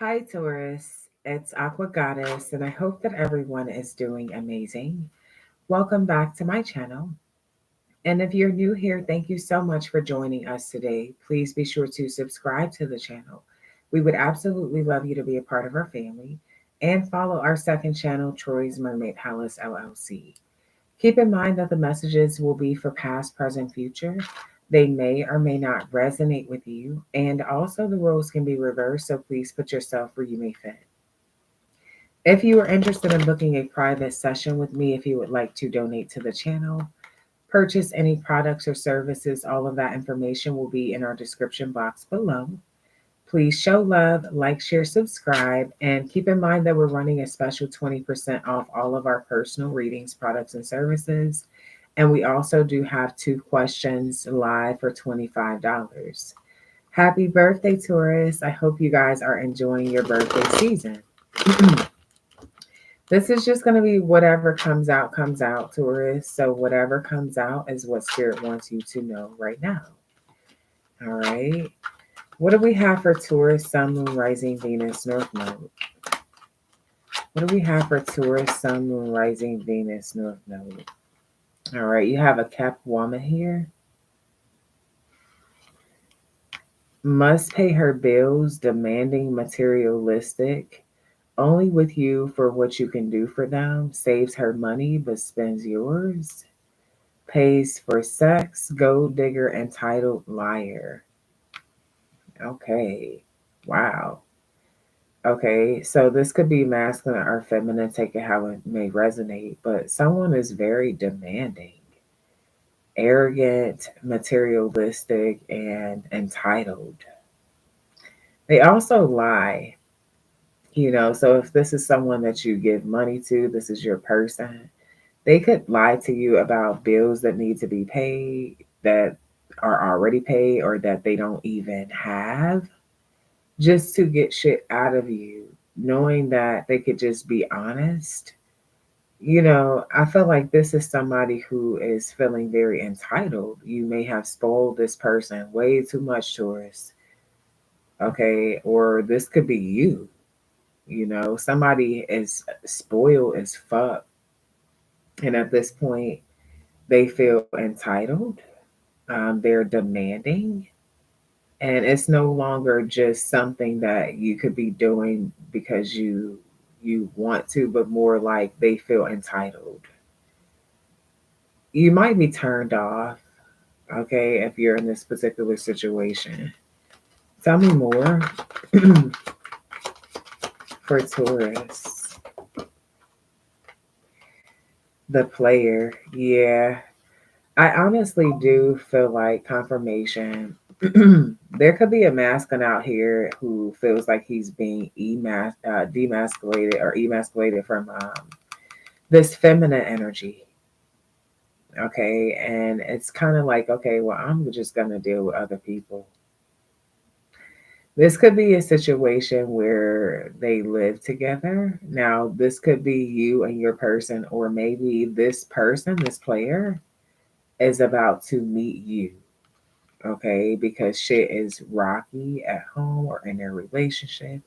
Hi, Taurus. It's Aqua Goddess, and I hope that everyone is doing amazing. Welcome back to my channel. And if you're new here, thank you so much for joining us today. Please be sure to subscribe to the channel. We would absolutely love you to be a part of our family and follow our second channel, Troy's Mermaid Palace LLC. Keep in mind that the messages will be for past, present, future. They may or may not resonate with you, and also the roles can be reversed, so please put yourself where you may fit. If you are interested in booking a private session with me, if you would like to donate to the channel, purchase any products or services, all of that information will be in our description box below. Please show love, like, share, subscribe, and keep in mind that we're running a special 20% off all of our personal readings, products, and services. And we also do have 2 questions live for $25. Happy birthday, Taurus. I hope you guys are enjoying your birthday season. This is just going to be whatever comes out, Taurus. So, whatever comes out is what Spirit wants you to know right now. All right. What do we have for Taurus, Sun, Moon, Rising, Venus, North Node? What do we have for Taurus, Sun, Moon, Rising, Venus, North Node? All right. You have a kept woman here. Must pay her bills, demanding, materialistic, only with you for what you can do for them, saves her money but spends yours, pays for sex, gold digger, entitled, liar. Okay. Wow. Okay, so this could be masculine or feminine, take it how it may resonate, but someone is very demanding, arrogant, materialistic, and entitled. They also lie, so if this is someone that you give money to, this is your person, they could lie to you about bills that need to be paid, that are already paid, or that they don't even have, just to get shit out of you, knowing that they could just be honest. I feel like this is somebody who is feeling very entitled. You may have spoiled this person way too much, Taurus. Okay, or this could be you. Somebody is spoiled as fuck, and at this point, they feel entitled. They're demanding, and it's no longer just something that you could be doing because you want to, but more like they feel entitled. You might be turned off, okay, if you're in this particular situation. Tell me more for Taurus. The player, yeah. I honestly do feel like confirmation. There could be a masculine out here who feels like he's being demasculated or emasculated from this feminine energy. Okay. And it's kind of like, okay, well, I'm just going to deal with other people. This could be a situation where they live together. Now, this could be you and your person, or maybe this person, this player, is about to meet you. Okay, because shit is rocky at home or in their relationship,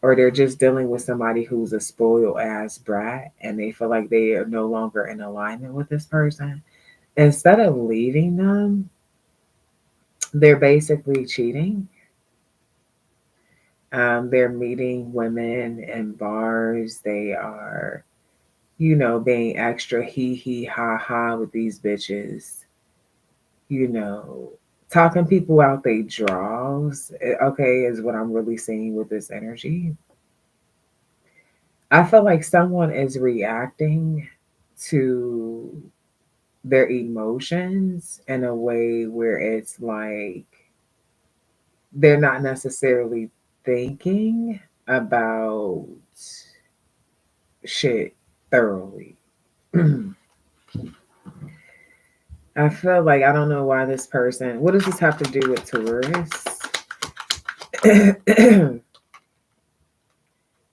or they're just dealing with somebody who's a spoiled ass brat and they feel like they are no longer in alignment with this person. Instead of leaving them, they're basically cheating. They're meeting women in bars. They are, being extra hee hee ha ha with these bitches, you know, talking people out they draws. Okay, is what I'm really seeing with this energy. I feel like someone is reacting to their emotions in a way where it's like they're not necessarily thinking about shit thoroughly. I feel like I don't know why this person. What does this have to do with Taurus?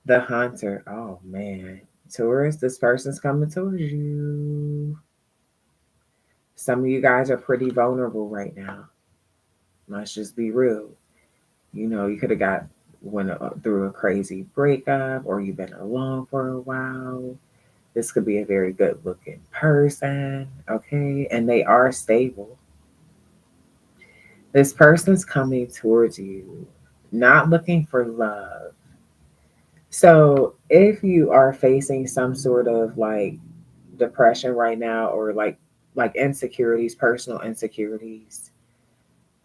The Hunter. Oh man, Taurus. This person's coming towards you. Some of you guys are pretty vulnerable right now. Let's just be real. You could have got went through a crazy breakup, or you've been alone for a while. This could be a very good looking person, okay? And they are stable. This person's coming towards you, not looking for love. So if you are facing some sort of like depression right now, or like insecurities, personal insecurities,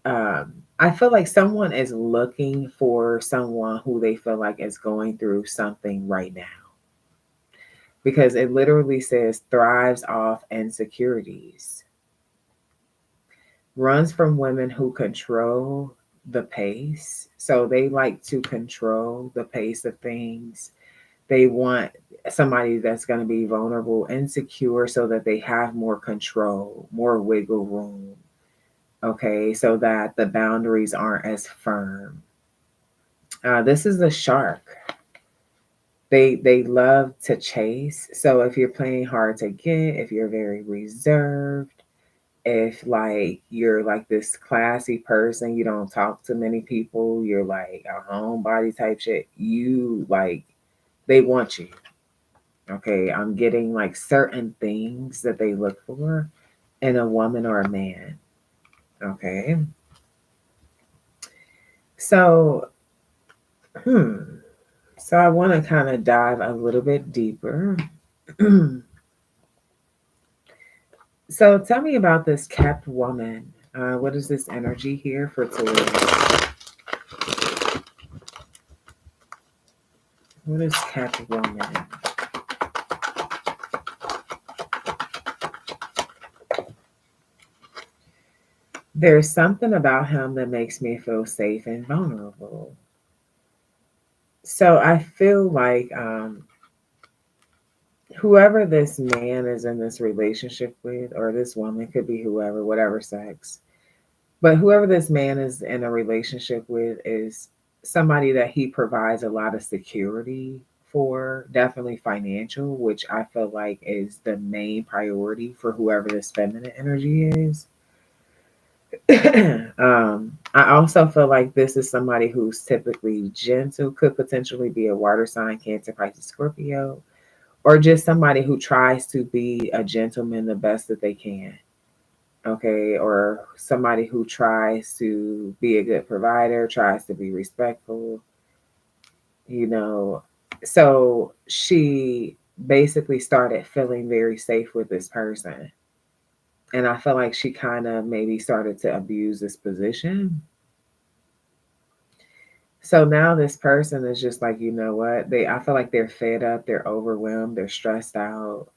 um, I feel like someone is looking for someone who they feel like is going through something right now, because it literally says thrives off insecurities, runs from women who control the pace. So they like to control the pace of things. They want somebody that's going to be vulnerable, insecure, so that they have more control, more wiggle room. Okay, so that the boundaries aren't as firm. This is a shark. They love to chase. So if you're playing hard to get, if you're very reserved, if like you're like this classy person, you don't talk to many people, you're like a homebody type shit, you like, they want you. Okay, I'm getting like certain things that they look for in a woman or a man. Okay, so hmm, so I want to kind of dive a little bit deeper. So tell me about this kept woman. What is this energy here for Taurus? What is kept woman? There's something about him that makes me feel safe and vulnerable. So I feel like whoever this man is in this relationship with, or this woman, could be whoever, whatever sex, but whoever this man is in a relationship with is somebody that he provides a lot of security for, definitely financial, which I feel like is the main priority for whoever this feminine energy is. I also feel like this is somebody who's typically gentle, could potentially be a water sign, Cancer, Pisces, Scorpio, or just somebody who tries to be a gentleman the best that they can. Okay, or somebody who tries to be a good provider, tries to be respectful, you know. So she basically started feeling very safe with this person. And I feel like she kind of maybe started to abuse this position. So now this person is just like, you know what? I feel like they're fed up, they're overwhelmed, they're stressed out.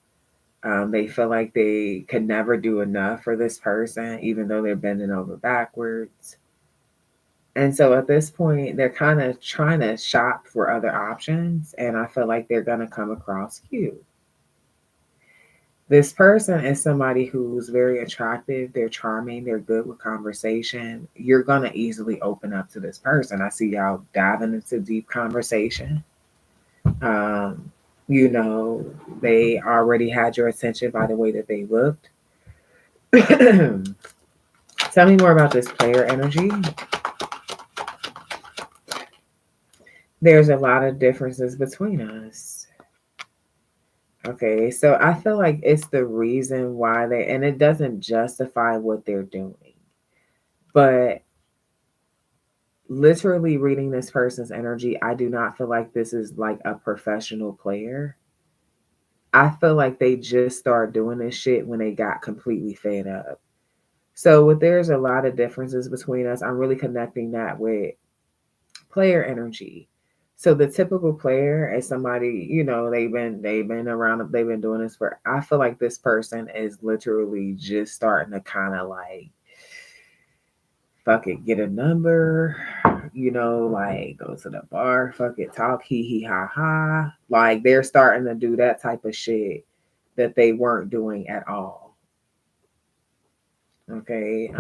They feel like they could never do enough for this person, even though they're bending over backwards. And so at this point, they're kind of trying to shop for other options. And I feel like they're going to come across you. This person is somebody who's very attractive. They're charming. They're good with conversation. You're going to easily open up to this person. I see y'all diving into deep conversation. Um, you know, they already had your attention by the way that they looked. Tell me more about this player energy. There's a lot of differences between us. Okay, so I feel like it's the reason why and it doesn't justify what they're doing, but literally reading this person's energy, I do not feel like this is like a professional player. I feel like they just started doing this shit when they got completely fed up. So with there's a lot of differences between us. I'm really connecting that with player energy. So the typical player is somebody, you know, they've been around, they've been doing this for, I feel like this person is literally just starting to kind of like fuck it, get a number, you know, like go to the bar, fuck it, talk, hee hee ha ha. Like they're starting to do that type of shit that they weren't doing at all. Okay.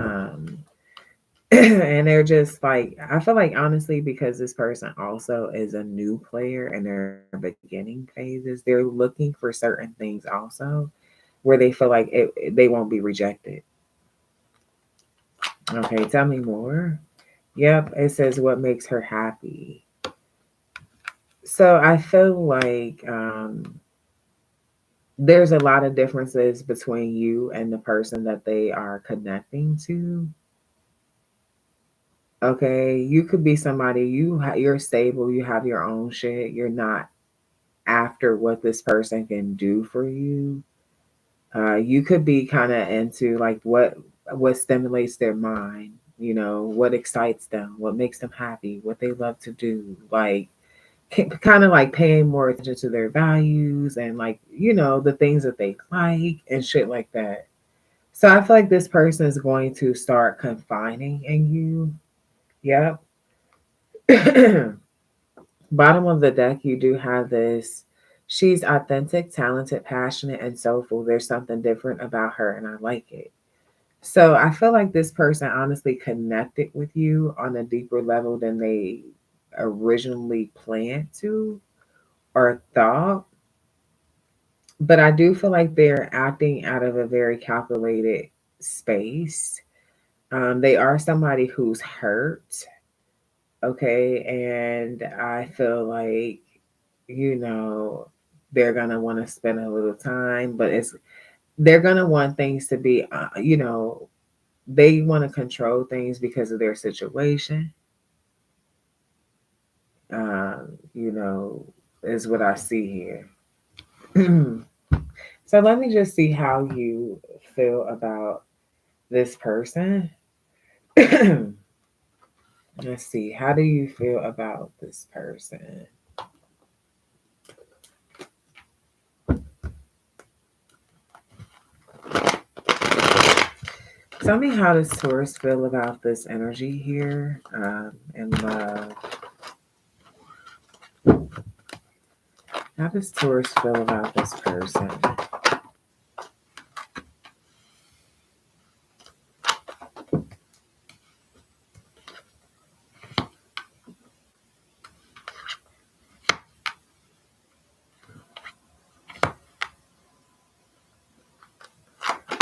And they're just like, I feel like honestly, because this person also is a new player in their beginning phases, they're looking for certain things also where they feel like they won't be rejected. Okay, tell me more. Yep, it says what makes her happy. So I feel like there's a lot of differences between you and the person that they are connecting to. Okay, you could be somebody you're stable, you have your own shit. You're not after what this person can do for you. You could be kind of into like what stimulates their mind, what excites them, what makes them happy, what they love to do, like kind of like paying more attention to their values and like the things that they like and shit like that. So I feel like this person is going to start confining in you. Yep. Bottom of the deck, you do have this. She's authentic, talented, passionate, and soulful. There's something different about her, and I like it. So I feel like this person honestly connected with you on a deeper level than they originally planned to or thought. But I do feel like they're acting out of a very calculated space. They are somebody who's hurt, okay, and I feel like you know they're gonna want to spend a little time, but it's they're gonna want things to be, they want to control things because of their situation. You know, is what I see here. So let me just see how you feel about this person. Let's see. How do you feel about this person? Tell me how does Taurus feel about this energy here in love? How does Taurus feel about this person?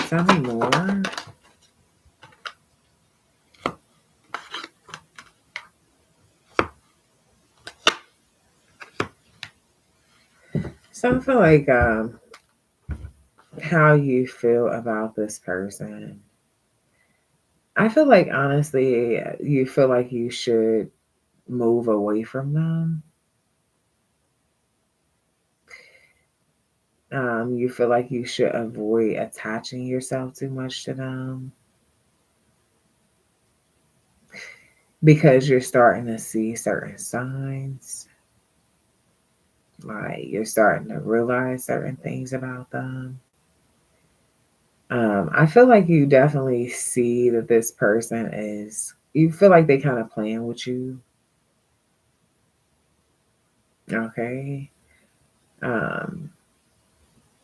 Tell me more. So I feel like how you feel about this person. I feel like honestly, you feel like you should move away from them. You feel like you should avoid attaching yourself too much to them because you're starting to see certain signs. Like you're starting to realize certain things about them. I feel like you definitely see that this person is, you feel like they kind of playing with you. Okay. Um,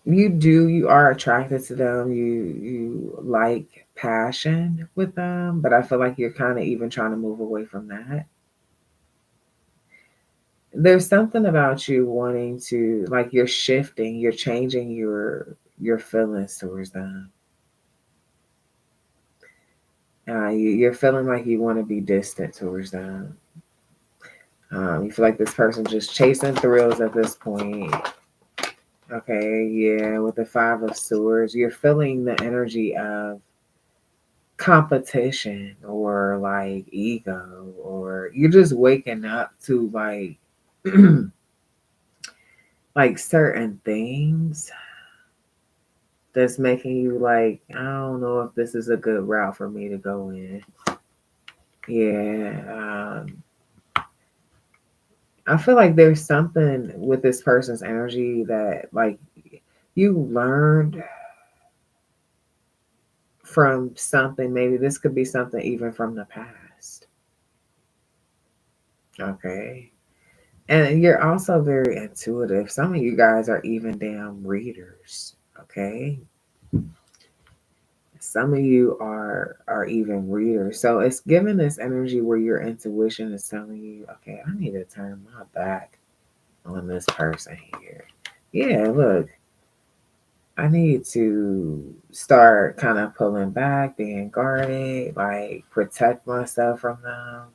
you are attracted to them. You like passion with them, but I feel like you're kind of even trying to move away from that. There's something about you wanting to, like, you're shifting, you're changing your feelings towards them. You're feeling like you want to be distant towards them. You feel like this person just chasing thrills at this point. Okay, yeah, with the Five of Swords, you're feeling the energy of competition or like ego, or you're just waking up to like certain things that's making you like, I don't know if this is a good route for me to go in. Yeah, I feel like there's something with this person's energy that like you learned from something. Maybe this could be something even from the past. Okay. And you're also very intuitive. Some of you guys are even damn readers. Okay. Some of you are even readers. So it's giving this energy where your intuition is telling you, okay, I need to turn my back on this person here. Yeah, look, I need to start kind of pulling back, being guarded, like protect myself from them.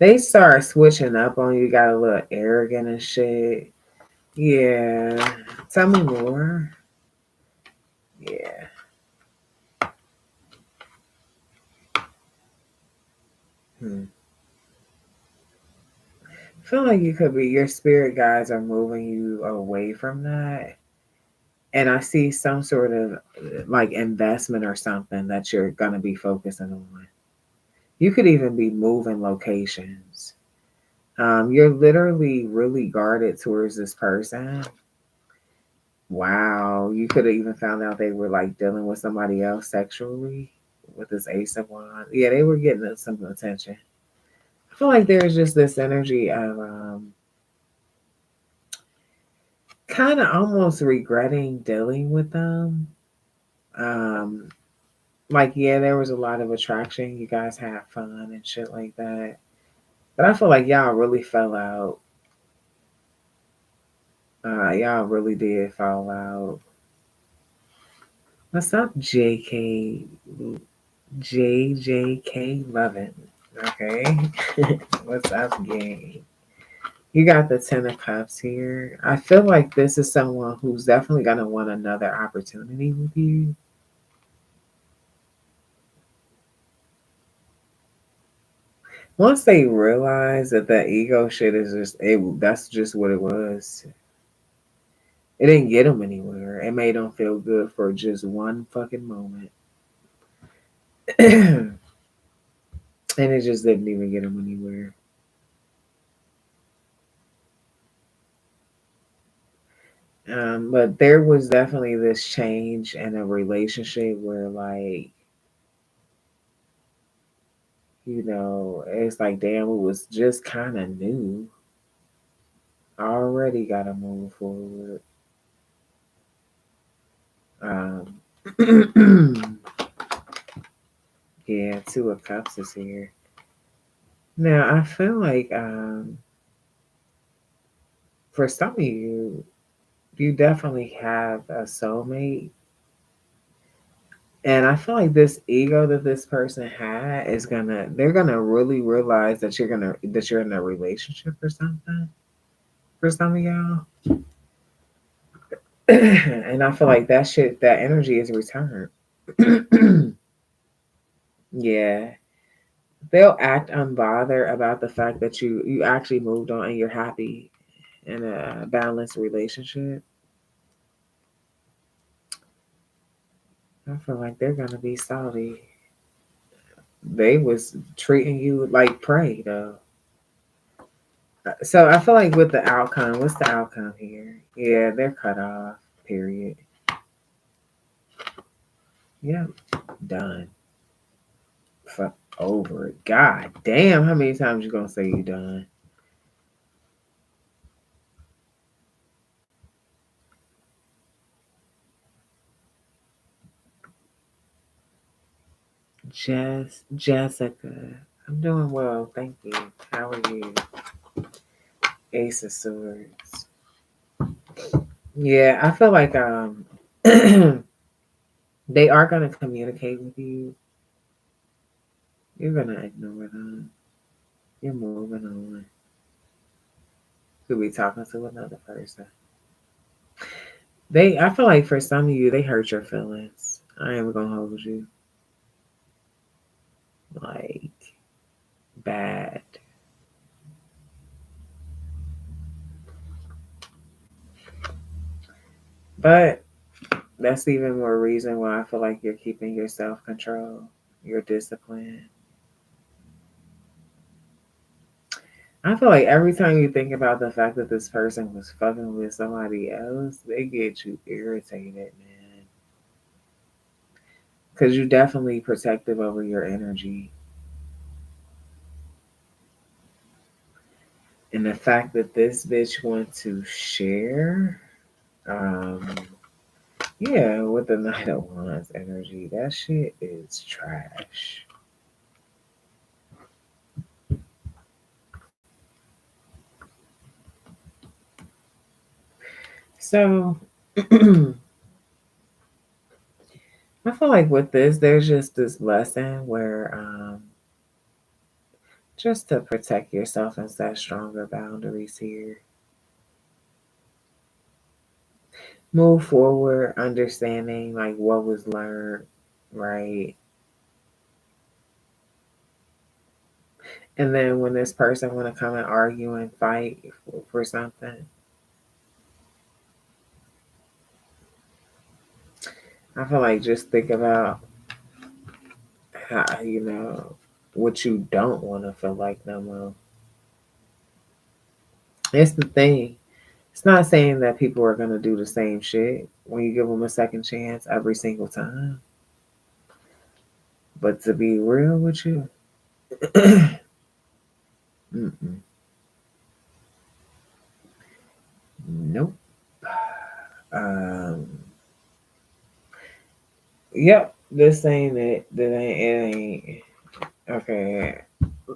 They start switching up on you, got a little arrogant and shit. Yeah. Tell me more. Yeah. Hmm. I feel like you could be, your spirit guides are moving you away from that. And I see some sort of like investment or something that you're going to be focusing on. You could even be moving locations. You're literally really guarded towards this person. Wow, you could have even found out they were like dealing with somebody else sexually with this Ace of Wands. Yeah, they were getting some attention. I feel like there's just this energy of kind of almost regretting dealing with them. Um, like, yeah, there was a lot of attraction. You guys had fun and shit like that. But I feel like y'all really fell out. Y'all really did fall out. What's up, JJK Lovin'? Okay. What's up, gang? You got the Ten of Cups here. I feel like this is someone who's definitely going to want another opportunity with you. Once they realize that that ego shit is just, that's just what it was. It didn't get them anywhere. It made them feel good for just one fucking moment. And it just didn't even get them anywhere. But there was definitely this change in a relationship where, like, it's like, damn, it was just kind of new. Already got to move forward. Um, yeah, Two of Cups is here. Now, I feel like for some of you, you definitely have a soulmate. And I feel like this ego that this person had is they're gonna really realize that you're in a relationship or something for some of y'all. And I feel like that energy is returned. Yeah. They'll act unbothered about the fact that you actually moved on and you're happy in a balanced relationship. I feel like they're gonna be salty. They was treating you like prey though. So I feel like with the outcome, what's the outcome here? Yeah, they're cut off. Period. Yep, done. Fuck over it. God damn, how many times you gonna say you done? Jessica. I'm doing well, thank you. How are you? Ace of Swords. Yeah, I feel like they are gonna communicate with you. You're gonna ignore them. You're moving on. Could be talking to another person. I feel like for some of you, they hurt your feelings. I am gonna hold you. Like, bad. But that's even more reason why I feel like you're keeping your self control, your discipline. I feel like every time you think about the fact that this person was fucking with somebody else, they get you irritated, man. Because you're definitely protective over your energy. And the fact that this bitch wants to share, um, yeah, with the Knight of Wands energy, that shit is trash. So, I feel like with this, there's just this lesson where just to protect yourself and set stronger boundaries here. Move forward, understanding like what was learned, right? And then when this person want to come and argue and fight for something, I feel like just think about how, what you don't want to feel like no more. It's the thing. It's not saying that people are going to do the same shit when you give them a second chance every single time. But to be real with you, mm-mm, nope. Um, yep, this ain't it. It ain't. Okay,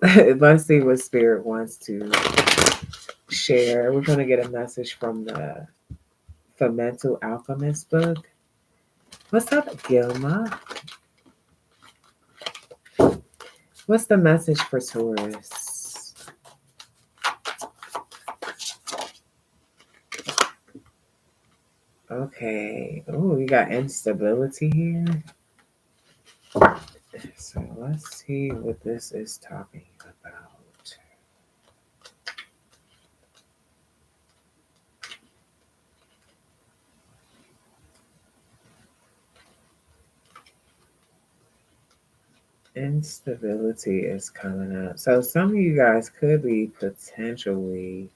let's see what Spirit wants to share. We're going to get a message from the Mental Alchemist book. What's up, Gilma? What's the message for Taurus? Okay. Oh, we got instability here. So let's see what this is talking about. Instability is coming up. So some of you guys could be potentially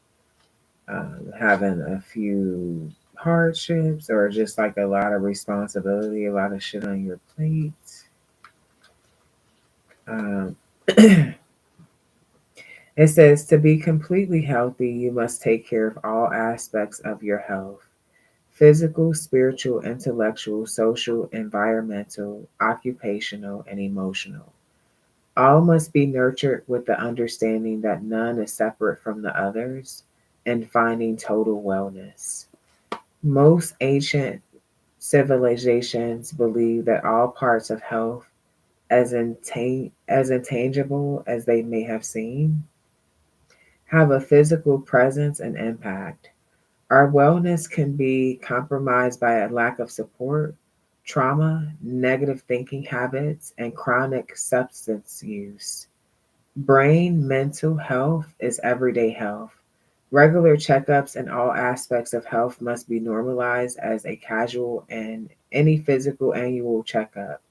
having a few hardships or just like a lot of responsibility, a lot of shit on your plate. Um, it says to be completely healthy, you must take care of all aspects of your health: physical, spiritual, intellectual, social, environmental, occupational, and emotional. All must be nurtured with the understanding that none is separate from the others and finding total wellness. Most ancient civilizations believe that all parts of health, as intangible as they may have seemed, have a physical presence and impact. Our wellness can be compromised by a lack of support, trauma, negative thinking habits, and chronic substance use. Brain mental health is everyday health. Regular checkups in all aspects of health must be normalized as a casual and any physical annual checkup.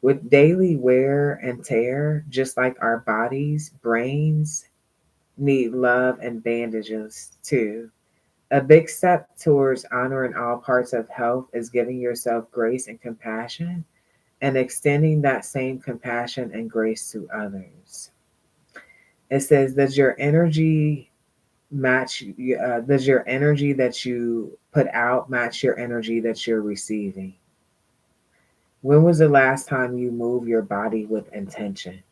With daily wear and tear, just like our bodies, brains need love and bandages too. A big step towards honoring all parts of health is giving yourself grace and compassion and extending that same compassion and grace to others. It says, does your energy that you put out match your energy that you're receiving? When was the last time you moved your body with intention?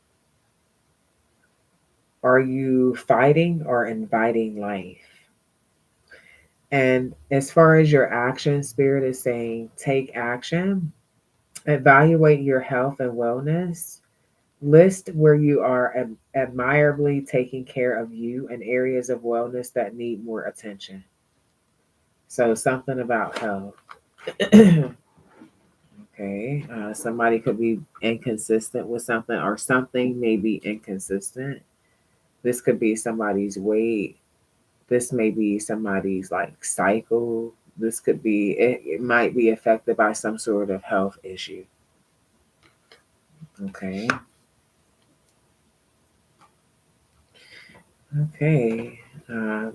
Are you fighting or inviting life? And as far as your action, Spirit is saying take action, evaluate your health and wellness, list where you are admirably taking care of you and areas of wellness that need more attention. So, something about health. Okay, somebody could be inconsistent with something, or something may be inconsistent. This could be somebody's weight. This may be somebody's like cycle. This could be, it might be affected by some sort of health issue. Okay. Okay. Um,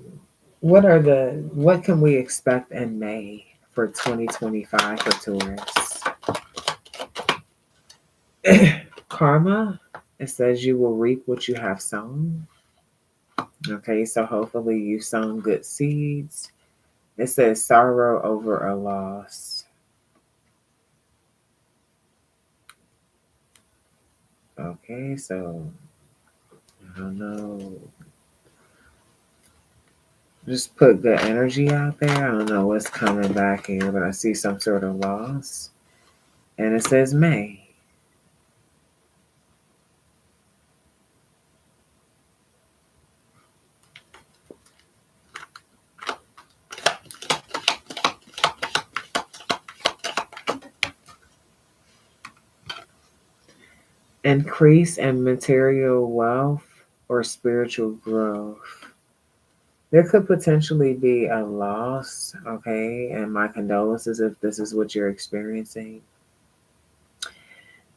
what can we expect in May for 2025 for Taurus? Karma, it says you will reap what you have sown. Okay, so hopefully you've sown good seeds. It says sorrow over a loss. Okay, so I don't know. Just put good energy out there. I don't know what's coming back here, but I see some sort of loss. And it says May. Increase in material wealth or spiritual growth. There could potentially be a loss, okay? And my condolences if this is what you're experiencing.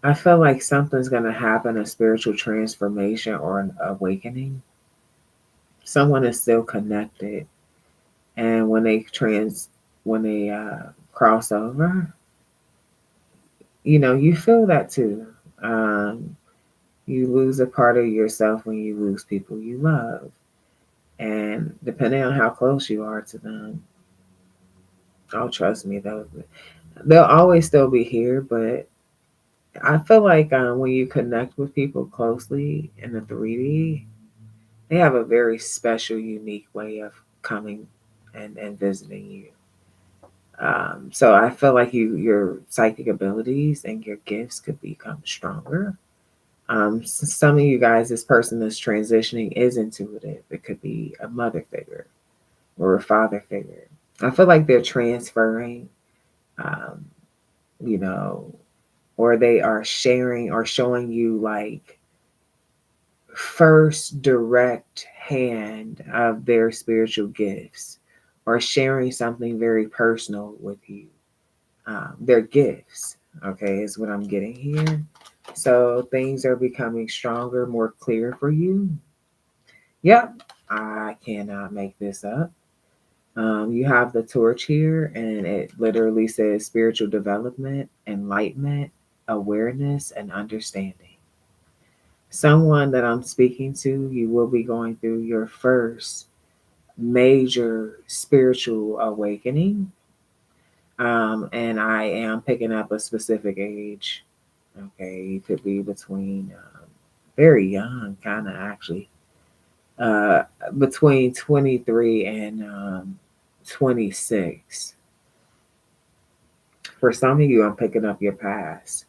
I feel like something's going to happen, a spiritual transformation or an awakening. Someone is still connected, and when they cross over, you feel that too. Um, you lose a part of yourself when you lose people you love, and depending on how close you are to them, oh, trust me, they'll always still be here. But I feel like when you connect with people closely in the 3D, they have a very special, unique way of coming and visiting you. So I feel like your psychic abilities and your gifts could become stronger. Some of you guys, this person that's transitioning is intuitive. It could be a mother figure or a father figure. I feel like they're transferring, um, you know, or they are sharing or showing you like first direct hand of their spiritual gifts or sharing something very personal with you. Their gifts, okay, is what I'm getting here. So things are becoming stronger, more clear for you. Yep, I cannot make this up. You have the torch here, and it literally says spiritual development, enlightenment, awareness, and understanding. Someone that I'm speaking to, you will be going through your first major spiritual awakening. And I am picking up a specific age. Okay, you could be between very young, kind of actually, uh, between 23 and 26. For some of you, I'm picking up your past.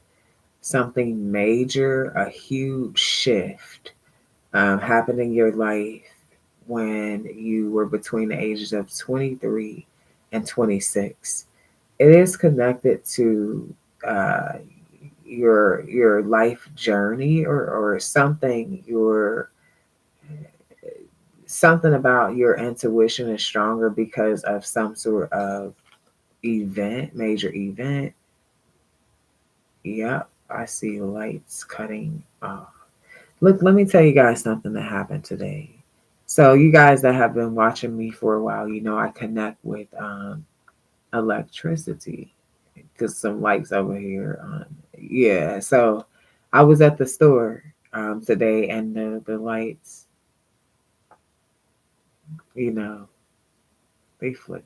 Something major, a huge shift happened in your life when you were between the ages of 23 and 26. It is connected to uh, your life journey or something something about your intuition is stronger because of some sort of major event. Yep, I see lights cutting off. Look, let me tell you guys something that happened today. So you guys that have been watching me for a while, I connect with electricity because some lights over here. Yeah, so I was at the store today, and the lights, you know, they flicked.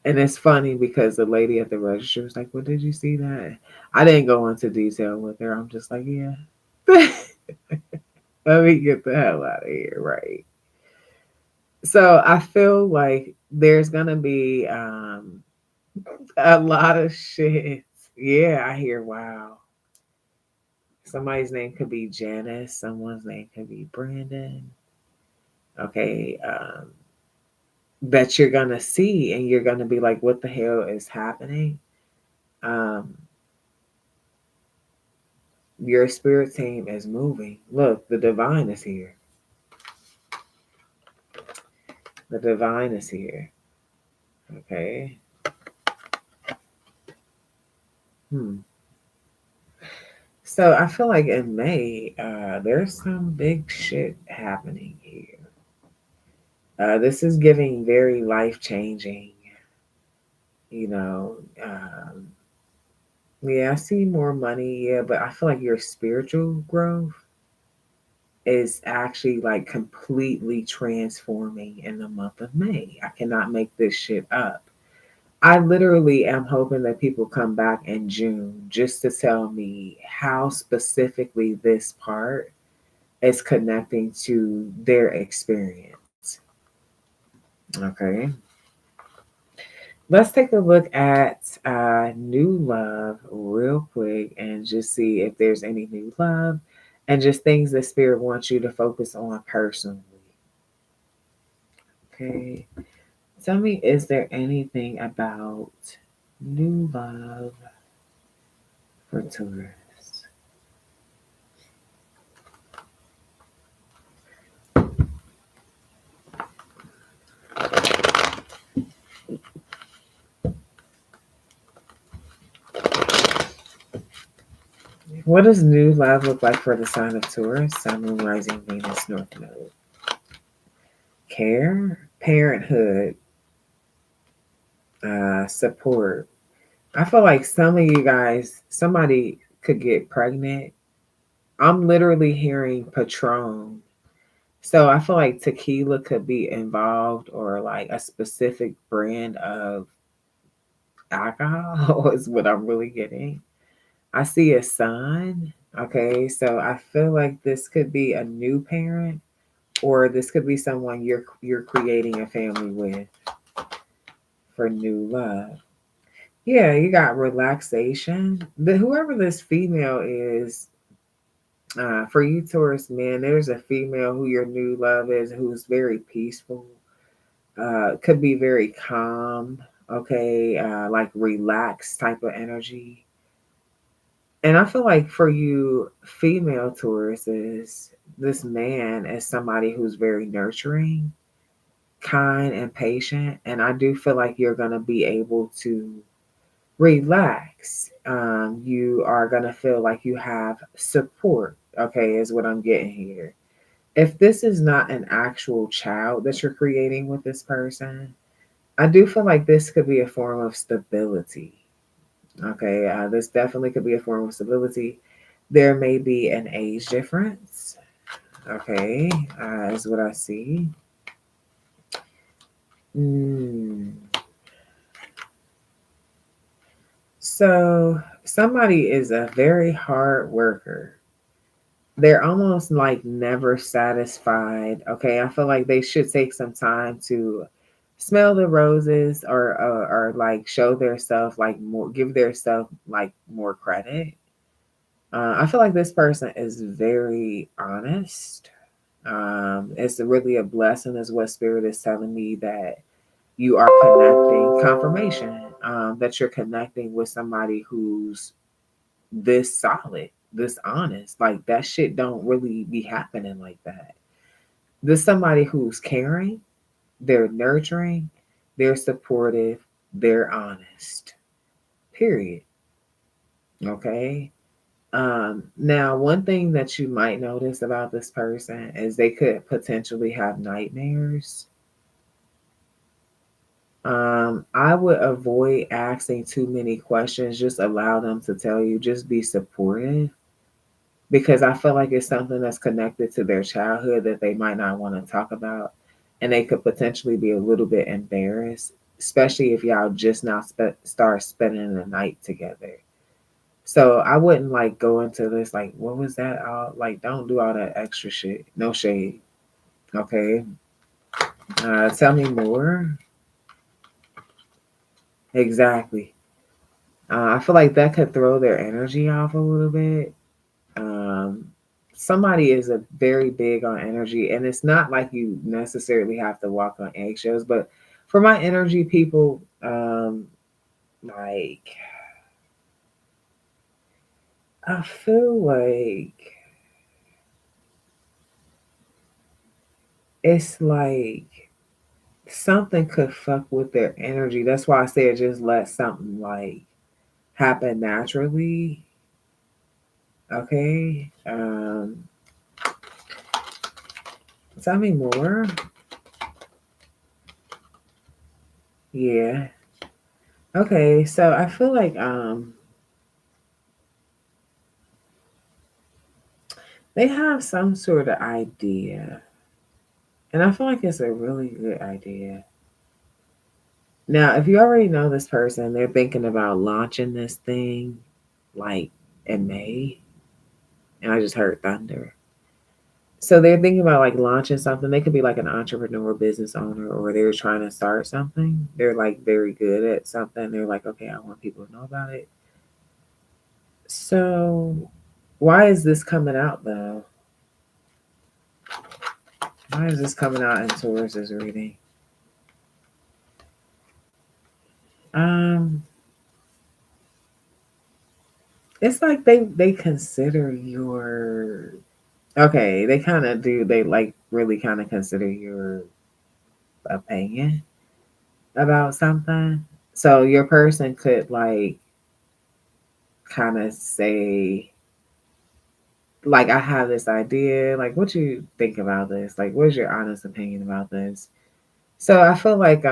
And it's funny because the lady at the register was like, "Well, did you see that?" I didn't go into detail with her. I'm just like, "Yeah, let me get the hell out of here," right? So I feel like there's gonna be a lot of shit. Yeah, I hear wow. Somebody's name could be Janice. Someone's name could be Brandon. Okay, that you're gonna see, and you're gonna be like, "What the hell is happening?" Um, your spirit team is moving. Look, the divine is here. The divine is here. Okay. Hmm. So I feel like in May, there's some big shit happening here. This is giving very life changing. You know, yeah, I see more money. Yeah, but I feel like your spiritual growth is actually like completely transforming in the month of May. I cannot make this shit up. I literally am hoping that people come back in June just to tell me how specifically this part is connecting to their experience. Okay. Let's take a look at new love real quick and just see if there's any new love and just things that Spirit wants you to focus on personally. Okay. Tell me, is there anything about new love for Taurus? What does new love look like for the sign of Taurus, Sun, Moon, Rising, Venus, North Node? Care, parenthood, support. I feel like some of you guys, somebody could get pregnant. I'm literally hearing Patron. So I feel like tequila could be involved, or like a specific brand of alcohol is what I'm really getting. I see a sun. Okay, so I feel like this could be a new parent, or this could be someone you're creating a family with for new love. Yeah, you got relaxation. Whoever this female is, for you Taurus men, there's a female who your new love is, who's very peaceful. Could be very calm. Okay, like relaxed type of energy. And I feel like for you female Tauruses, this man is somebody who's very nurturing, kind, and patient. And I do feel like you're going to be able to relax. You are going to feel like you have support, okay, is what I'm getting here. If this is not an actual child that you're creating with this person, I do feel like this could be a form of stability. Okay, this definitely could be a form of stability. There may be an age difference. Okay, is what I see. Mm. So somebody is a very hard worker. They're almost like never satisfied. Okay, I feel like they should take some time to smell the roses, or like show their self like more, give their self like more credit. I feel like this person is very honest. It's really a blessing, is what Spirit is telling me, that you are connecting, confirmation, that you're connecting with somebody who's this solid, this honest. Like that shit don't really be happening like that. This somebody who's caring, they're nurturing, they're supportive, they're honest. Period. Okay. Now, one thing that you might notice about this person is they could potentially have nightmares. I would avoid asking too many questions. Just allow them to tell you. Just be supportive, because I feel like it's something that's connected to their childhood that they might not want to talk about, and they could potentially be a little bit embarrassed, especially if y'all just now start spending the night together. So I wouldn't like go into this like, what was that all like? Don't do all that extra shit. No shade. Okay. Tell me more. Exactly. I feel like that could throw their energy off a little bit. Um, Somebody is a very big on energy, and it's not like you necessarily have to walk on eggshells. But for my energy people, like I feel like it's like something could fuck with their energy. That's why I said just let something like happen naturally. Okay. Tell me more. Yeah. Okay. So I feel like they have some sort of idea. And I feel like it's a really good idea. Now, if you already know this person, they're thinking about launching this thing like in May. And I just heard thunder. So they're thinking about like launching something. They could be like an entrepreneur, business owner, or they're trying to start something. They're like very good at something. They're like, okay, I want people to know about it. So why is this coming out though? Why is this coming out in Taurus's reading? Um, it's like they consider your, okay, they kind of do. They like really kind of consider your opinion about something. So your person could like kind of say, like I have this idea. Like, what you think about this? Like, what's your honest opinion about this? So I feel like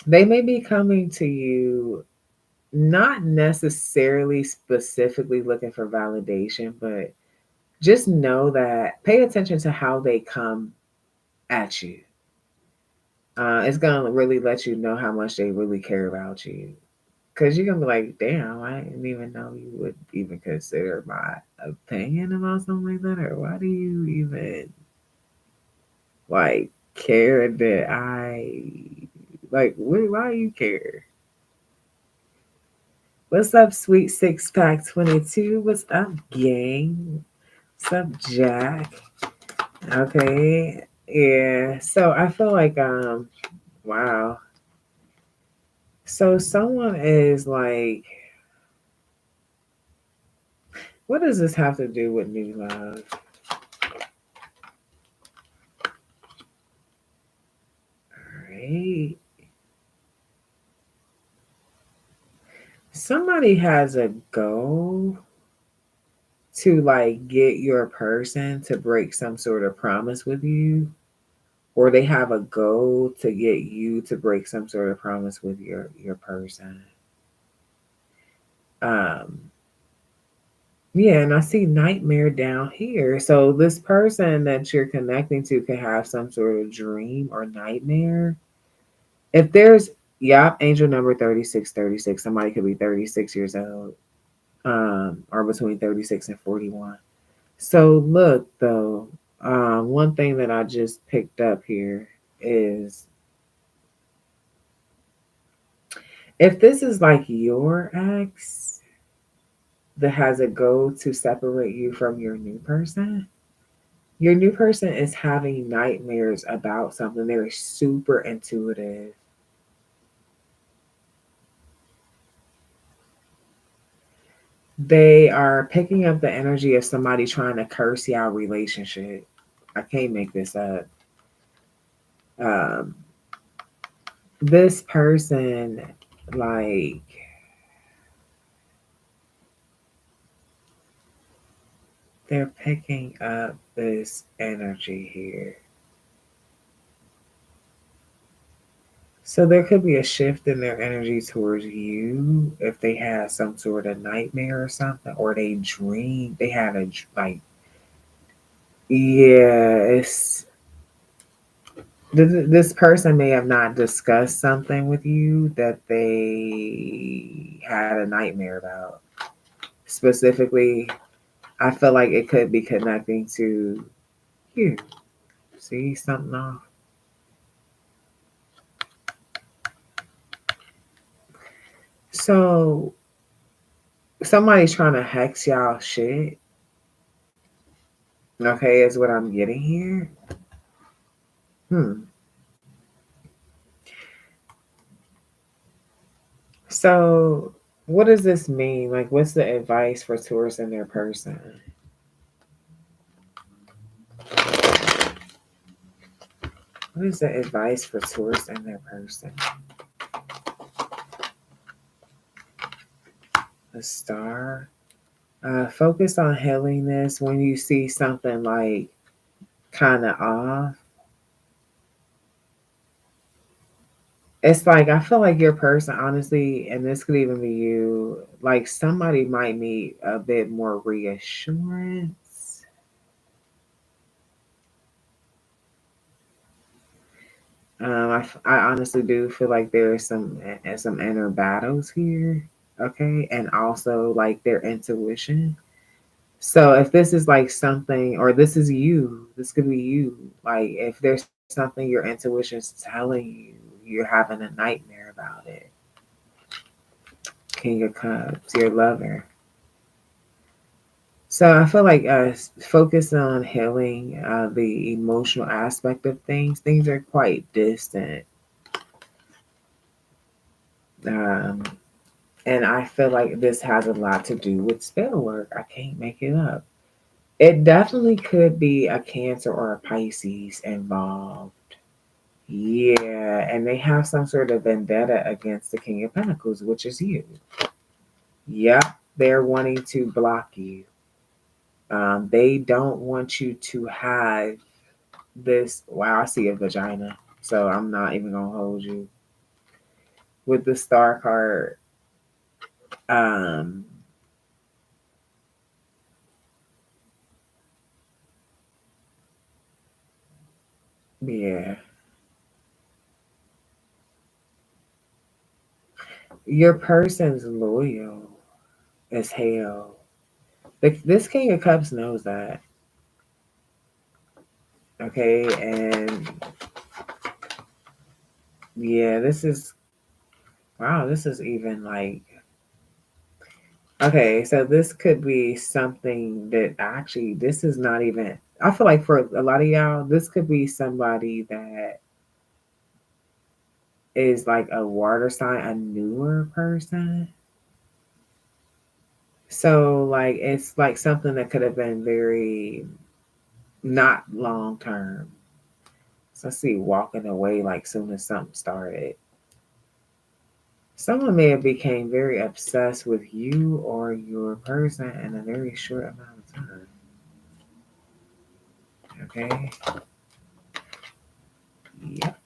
they may be coming to you not necessarily specifically looking for validation, but just know that pay attention to how they come at you. It's gonna really let you know how much they really care about you. Cause you're gonna be like, damn, I didn't even know you would even consider my opinion about something like that, or why do you even like care that why you care? What's up, sweet six pack 22? What's up, gang? What's up, Jack? Okay, yeah. So I feel like wow. So someone is like, what does this have to do with new love? Right. Somebody has a goal to like get your person to break some sort of promise with you, or they have a goal to get you to break some sort of promise with your person. Um yeah, and I see nightmare down here. So this person that you're connecting to could have some sort of dream or nightmare. If there's, yeah, angel number 3636, somebody could be 36 years old, or between 36 and 41. So look though, one thing that I just picked up here is if this is like your ex that has a goal to separate you from your new person is having nightmares about something. They're super intuitive. They are picking up the energy of somebody trying to curse y'all relationship. I can't make this up. Um, this person, like, they're picking up this energy here. So there could be a shift in their energy towards you if they had some sort of nightmare or something, or they dreamed they had like, yeah, it's this person may have not discussed something with you that they had a nightmare about. Specifically, I feel like it could be connecting to you. See something off. So somebody's trying to hex y'all shit. Okay, is what I'm getting here. Hmm. So what does this mean? Like, what's the advice for tourists and their person? What is the advice for tourists and their person? A star. Focus on healing this when you see something like kind of off. It's like I feel like your person, honestly, and this could even be you. Like somebody might need a bit more reassurance. I honestly do feel like there's some inner battles here. Okay, and also like their intuition. So if this is like something, or this is you, this could be you. Like if there's something your intuition's telling you, you're having a nightmare about it. King of Cups, your lover. So I feel like focus on healing the emotional aspect of things. Things are quite distant, um, and I feel like this has a lot to do with spell work. I can't make it up. It definitely could be a Cancer or a Pisces involved. Yeah, and they have some sort of vendetta against the King of Pentacles, which is you. Yep, they're wanting to block you. They don't want you to have this. Wow, I see a vagina. So I'm not even gonna hold you with the star card. Um, yeah, your person's loyal as hell. This King of Cups knows that. Okay, and yeah, this is wow. This is even like okay. So this could be something that actually this is not even. I feel like for a lot of y'all, this could be somebody that is like a water sign, a newer person. So like it's like something that could have been very not long term. So I see walking away like soon as something started. Someone may have became very obsessed with you or your person in a very short amount of time. Okay. Yep.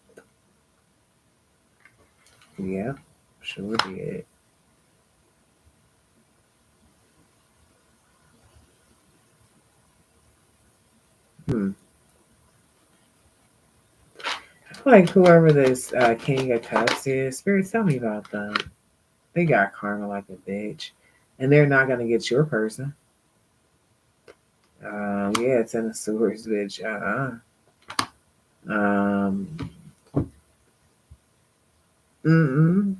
Yep. Sure did. Hmm. I feel like whoever this King of Cups is, Spirit, tell me about them. They got karma like a bitch, and they're not gonna get your person. Yeah, it's in the sewers, bitch. Um, mm-mm.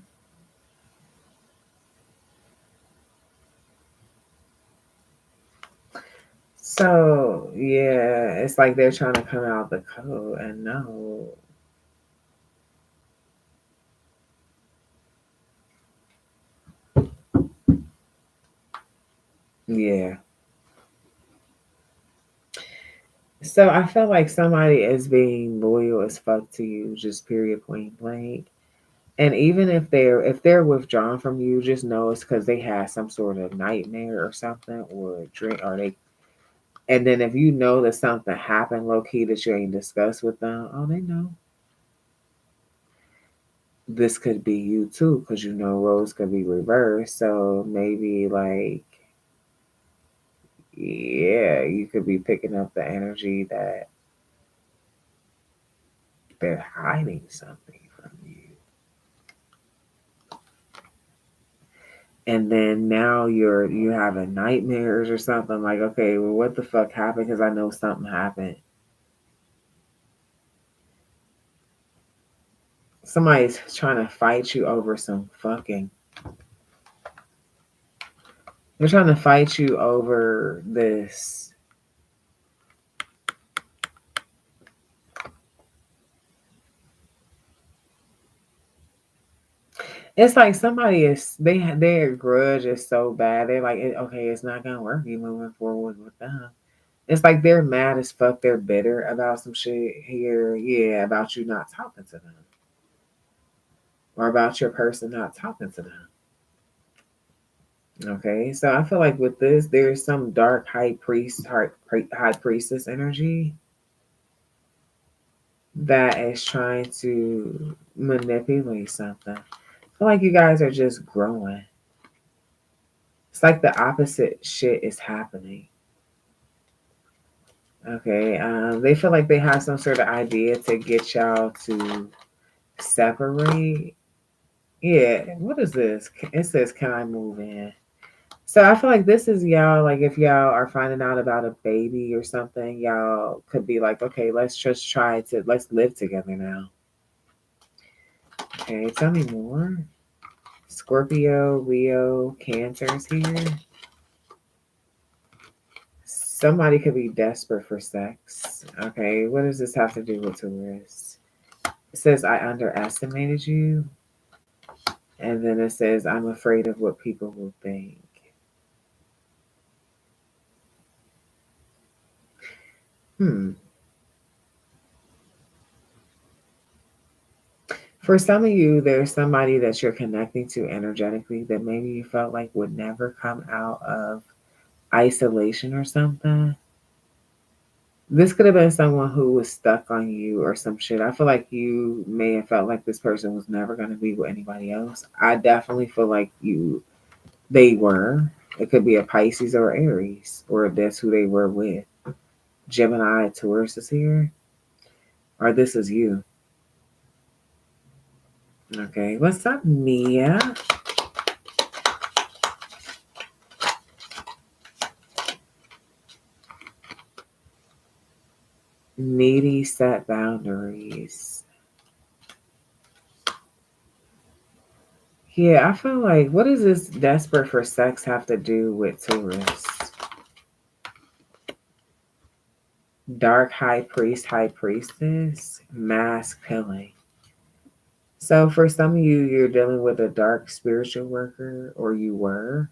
So yeah, it's like they're trying to come out the code, and no, yeah. So I felt like somebody is being loyal as fuck to you, just period, point blank. And even if they're withdrawn from you, just know it's because they had some sort of nightmare or something, or a drink, or they. And then if you know that something happened low key that you ain't discussed with them, oh, they know this could be you too, because you know roles could be reversed. So maybe like, yeah, you could be picking up the energy that they're hiding something from you. And then now you having nightmares or something like, okay, well, what the fuck happened? Because I know something happened. Somebody's trying to fight you over some fucking. They're trying to fight you over this. It's like somebody is their grudge is so bad. They're like, okay, it's not gonna work. You moving forward with them. It's like they're mad as fuck. They're bitter about some shit here. Yeah, about you not talking to them, or about your person not talking to them. Okay, so I feel like with this, there's some dark high priestess energy that is trying to manipulate something. I feel like you guys are just growing. It's like the opposite shit is happening. Okay, they feel like they have some sort of idea to get y'all to separate. Yeah, what is this? It says, "Can I move in?" So I feel like this is y'all. Like if y'all are finding out about a baby or something, y'all could be like, okay, let's live together now. Okay, tell me more. Scorpio, Leo, Cancer's here. Somebody could be desperate for sex. Okay, what does this have to do with Taurus? It says, I underestimated you. And then it says, I'm afraid of what people will think. Hmm. For some of you, there's somebody that you're connecting to energetically that maybe you felt like would never come isolation or something. This could have been someone who was stuck on you or some shit. I feel like you may have felt like this person was never going to be with anybody else. I definitely feel like they were. It could be a Pisces or Aries, or that's who they were with. Gemini, Taurus is here, or this is you. Okay, what's up, Mia? Needy set boundaries. Yeah, I feel like, what does this desperate for sex have to do with Taurus? Dark high priest, high priestess, mask killing. So for some of you, you're dealing with a dark spiritual worker, or you were.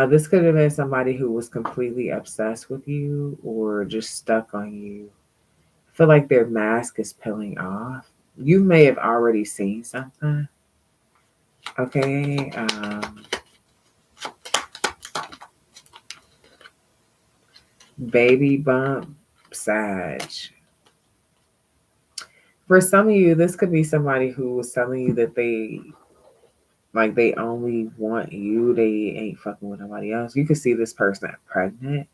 This could have been somebody who was completely obsessed with you or just stuck on you. I feel like their mask is peeling off. You may have already seen something. Okay. Baby bump, Sag. For some of you, this could be somebody who was telling you that they only want you. They ain't fucking with nobody else. You could see this person pregnant,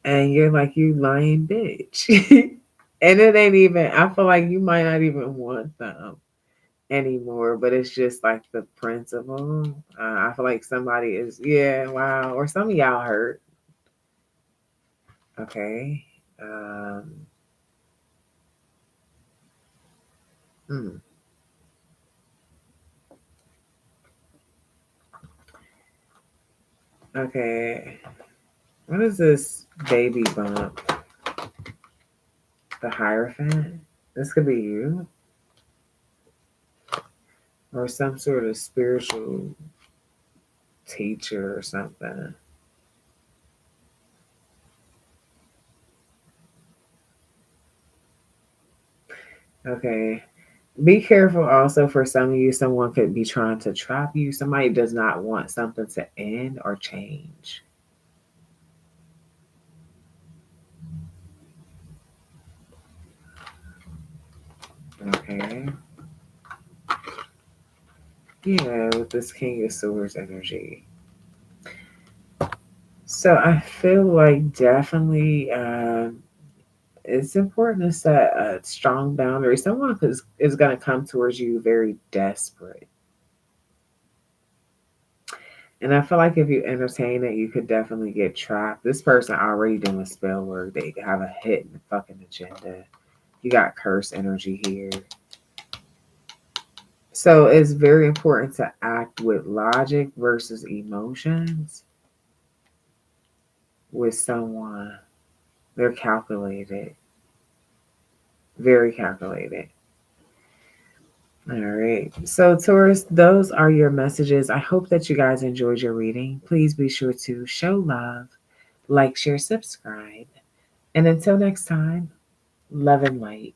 and you're like, you lying bitch. And it ain't even. I feel like you might not even want them anymore, but it's just like the principle. I feel like somebody is, yeah, wow, or some of y'all hurt. Okay. Um, hmm. Okay. What is this baby bump? The Hierophant? This could be you. Or some sort of spiritual teacher or something. Okay. Be careful also for some of you, someone could be trying to trap you. Somebody does not want something to end or change. Okay. Yeah, with this King of Swords energy. So I feel like definitely it's important to set a strong boundary. Someone is going to come towards you very desperate. And I feel like if you entertain it, you could definitely get trapped. This person already doing spell work. They have a hidden fucking agenda. You got curse energy here. So it's very important to act with logic versus emotions with someone. They're calculated, very calculated. All right. So, Taurus, those are your messages. I hope that you guys enjoyed your reading. Please be sure to show love, like, share, subscribe. And until next time, love and light.